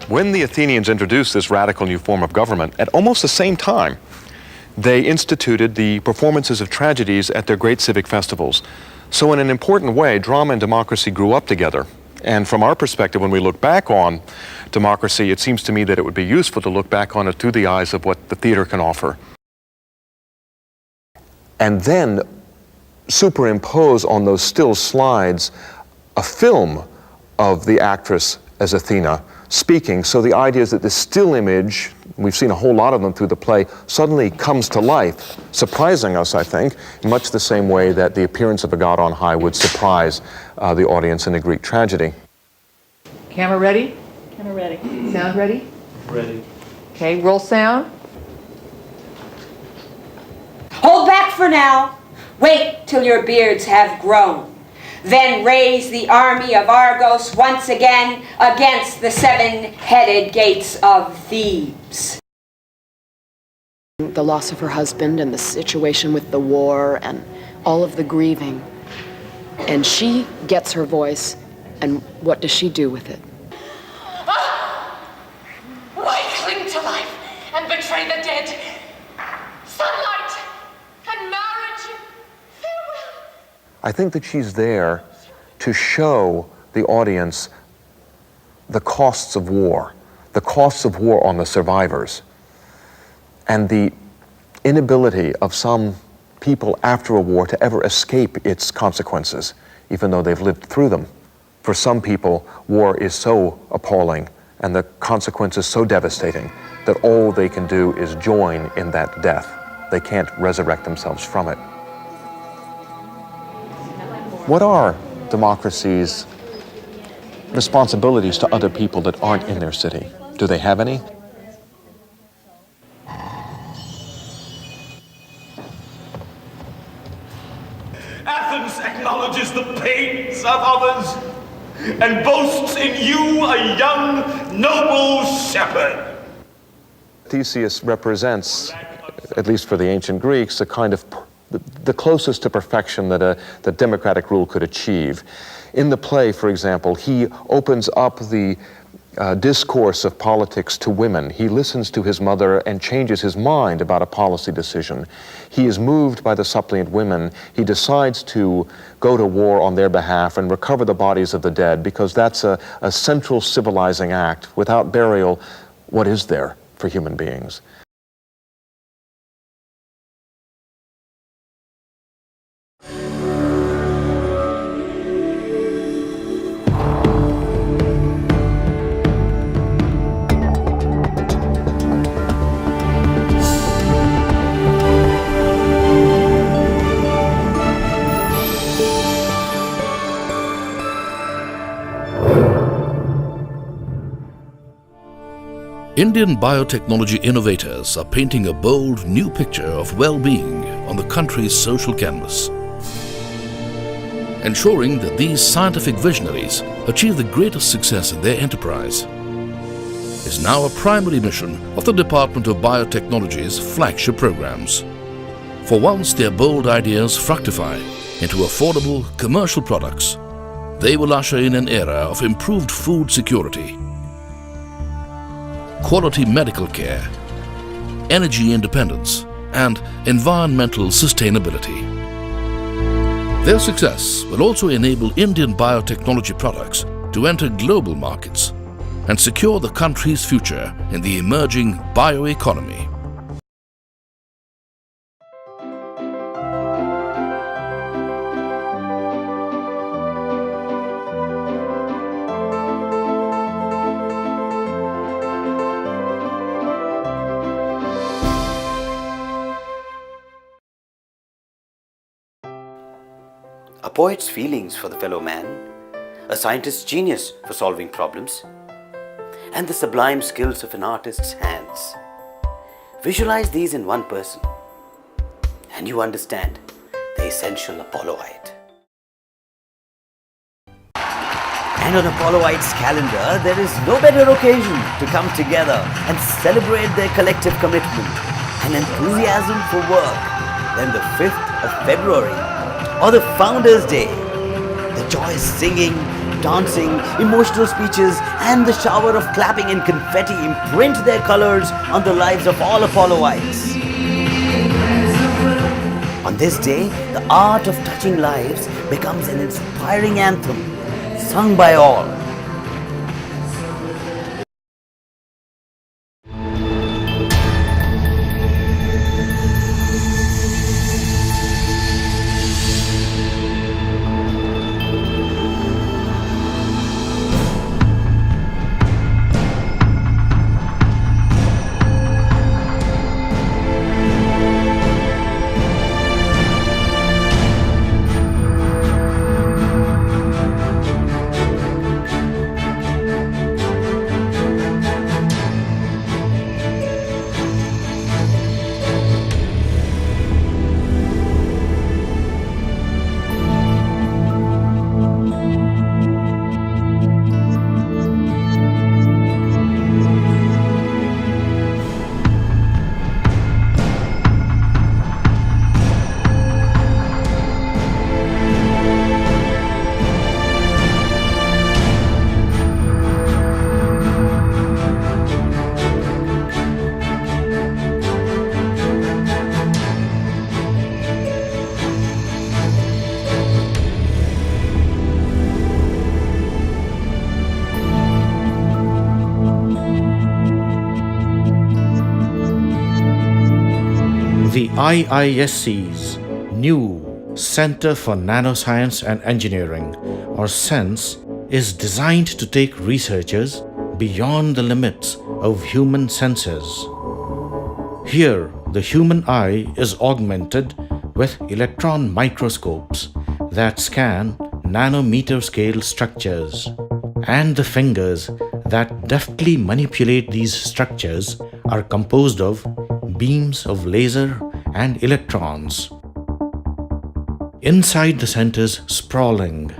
When the Athenians introduced this radical new form of government, at almost the same time, they instituted the performances of tragedies at their great civic festivals. So in an important way, drama and democracy grew up together. And from our perspective, when we look back on democracy, it seems to me that it would be useful to look back on it through the eyes of what the theater can offer. And then superimpose on those still slides a film of the actress as Athena speaking. So the idea is that this still image, we've seen a whole lot of them through the play, suddenly comes to life, surprising us, I think, in much the same way that the appearance of a god on high would surprise the audience in a Greek tragedy. Camera ready? Camera ready. Sound ready? Ready. Okay, roll sound. Hold back for now. Wait till your beards have grown. Then raise the army of Argos once again against the seven-headed gates of Thebes. The loss of her husband and the situation with the war and all of the grieving. And she gets her voice, and what does she do with it? Why cling to life and betray the dead? Sunlight and marriage, farewell. I think that she's there to show the audience the costs of war on the survivors, and the inability of some people after a war to ever escape its consequences, even though they've lived through them. For some people, war is so appalling and the consequences so devastating that all they can do is join in that death. They can't resurrect themselves from it. What are democracy's responsibilities to other people that aren't in their city? Do they have any? Athens acknowledges the pains of others and boasts in you a young, noble shepherd. Theseus represents, at least for the ancient Greeks, a kind of the closest to perfection that democratic rule could achieve. In the play, for example, he opens up the discourse of politics to women. He listens to his mother and changes his mind about a policy decision. He is moved by the suppliant women. He decides to go to war on their behalf and recover the bodies of the dead, because that's a central civilizing act. Without burial, what is there for human beings? Indian biotechnology innovators are painting a bold new picture of well-being on the country's social canvas. Ensuring that these scientific visionaries achieve the greatest success in their enterprise is now a primary mission of the Department of Biotechnology's flagship programs. For once their bold ideas fructify into affordable commercial products, they will usher in an era of improved food security, quality medical care, energy independence, and environmental sustainability. Their success will also enable Indian biotechnology products to enter global markets and secure the country's future in the emerging bioeconomy. a poet's feelings for the fellow man, a scientist's genius for solving problems, and the sublime skills of an artist's hands. Visualize these in one person, and you understand the essential Apolloite. And on Apolloite's calendar, there is no better occasion to come together and celebrate their collective commitment and enthusiasm for work than the 5th of February, or the Founders' Day. The joyous singing, dancing, emotional speeches, and the shower of clapping and confetti imprint their colors on the lives of all Apolloites. On this day, the art of touching lives becomes an inspiring anthem sung by all. The IISC's new Center for Nanoscience and Engineering, or CENS, is designed to take researchers beyond the limits of human senses. Here, the human eye is augmented with electron microscopes that scan nanometer-scale structures, and the fingers that deftly manipulate these structures are composed of beams of laser and electrons. Inside the center's sprawling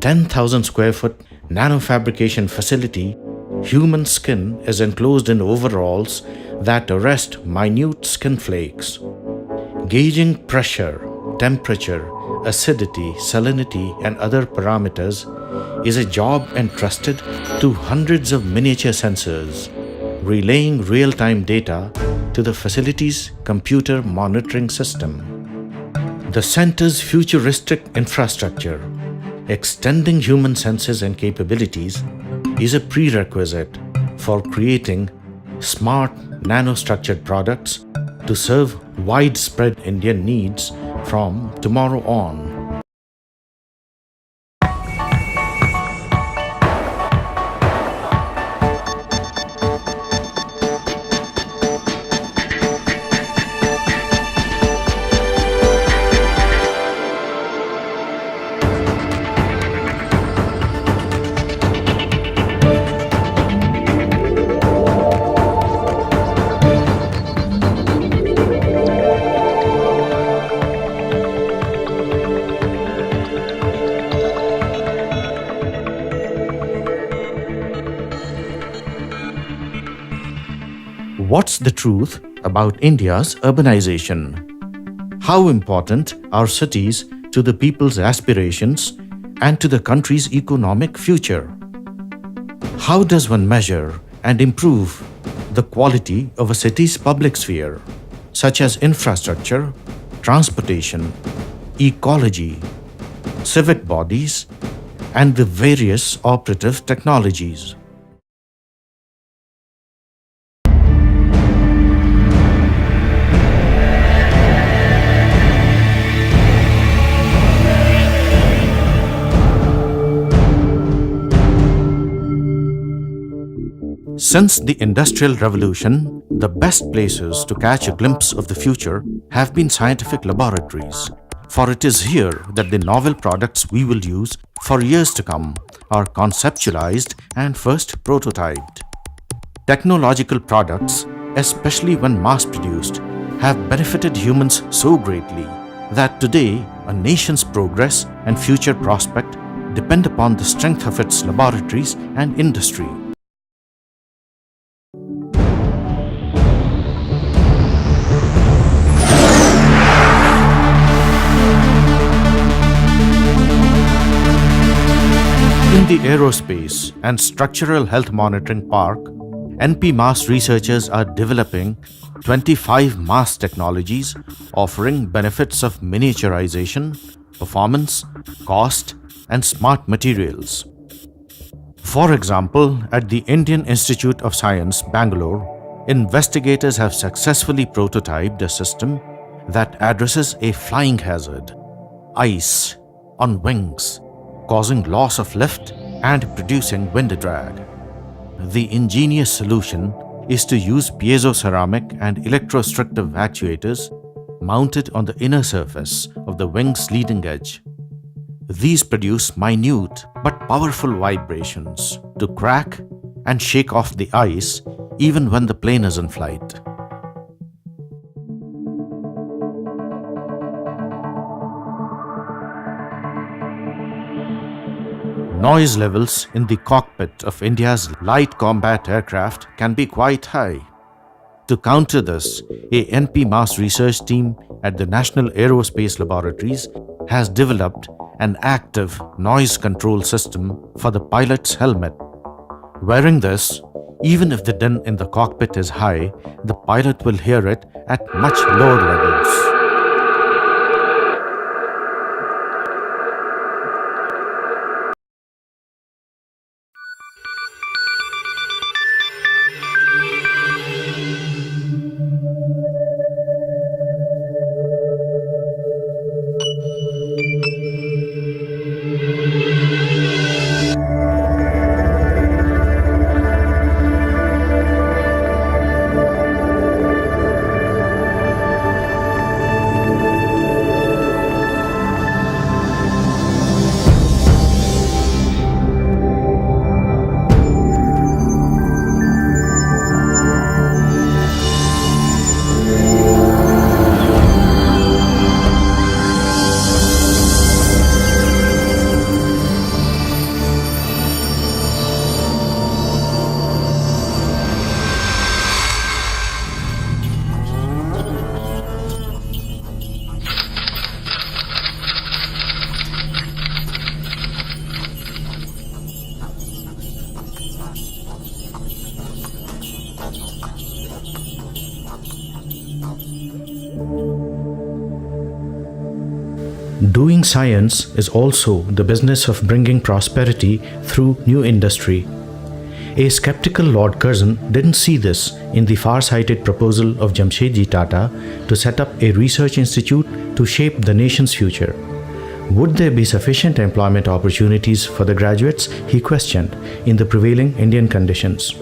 10,000 square foot nanofabrication facility, human skin is enclosed in overalls that arrest minute skin flakes. Gauging pressure, temperature, acidity, salinity, and other parameters is a job entrusted to hundreds of miniature sensors, relaying real-time data to the facility's computer monitoring system. The center's futuristic infrastructure, extending human senses and capabilities, is a prerequisite for creating smart nanostructured products to serve widespread Indian needs from tomorrow on. What's the truth about India's urbanization? How important are cities to the people's aspirations and to the country's economic future? How does one measure and improve the quality of a city's public sphere, such as infrastructure, transportation, ecology, civic bodies, and the various operative technologies? Since the Industrial Revolution, the best places to catch a glimpse of the future have been scientific laboratories, For it is here that the novel products we will use for years to come are conceptualized and first prototyped. Technological products, especially when mass-produced, have benefited humans so greatly that today a nation's progress and future prospect depend upon the strength of its laboratories and industry. In the Aerospace and Structural Health Monitoring Park, NP MAS researchers are developing 25 MAS technologies offering benefits of miniaturization, performance, cost, and smart materials. For example, at the Indian Institute of Science, Bangalore, investigators have successfully prototyped a system that addresses a flying hazard, ice, on wings, causing loss of lift and producing wind drag. The ingenious solution is to use piezoceramic and electrostructive actuators mounted on the inner surface of the wing's leading edge. These produce minute but powerful vibrations to crack and shake off the ice even when the plane is in flight. Noise levels in the cockpit of India's light combat aircraft can be quite high. To counter this, a NP MAS research team at the National Aerospace Laboratories has developed an active noise control system for the pilot's helmet. Wearing this, even if the din in the cockpit is high, the pilot will hear it at much lower levels. Doing science is also the business of bringing prosperity through new industry. A skeptical Lord Curzon didn't see this in the far-sighted proposal of Jamshedji Tata to set up a research institute to shape the nation's future. Would there be sufficient employment opportunities for the graduates, he questioned, in the prevailing Indian conditions.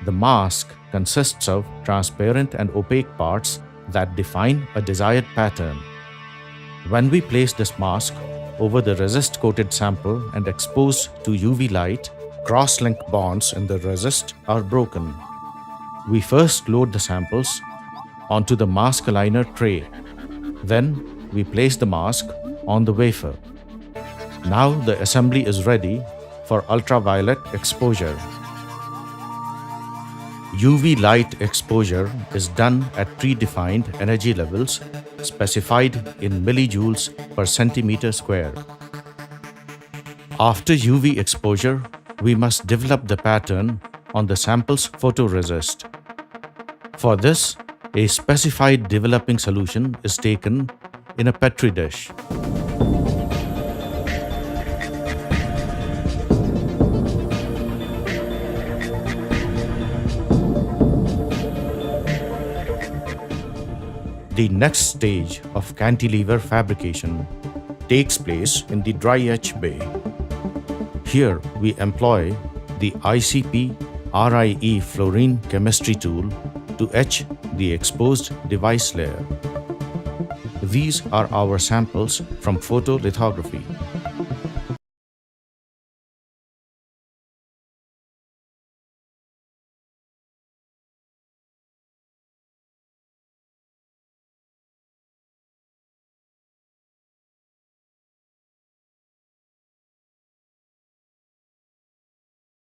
The mask consists of transparent and opaque parts that define a desired pattern. When we place this mask over the resist-coated sample and expose to UV light, cross-link bonds in the resist are broken. We first load the samples onto the mask aligner tray. Then we place the mask on the wafer. Now the assembly is ready for ultraviolet exposure. UV light exposure is done at predefined energy levels specified in millijoules per centimeter square. After UV exposure, we must develop the pattern on the sample's photoresist. For this, a specified developing solution is taken in a petri dish. The next stage of cantilever fabrication takes place in the dry etch bay. Here we employ the ICP RIE fluorine chemistry tool to etch the exposed device layer. These are our samples from photolithography.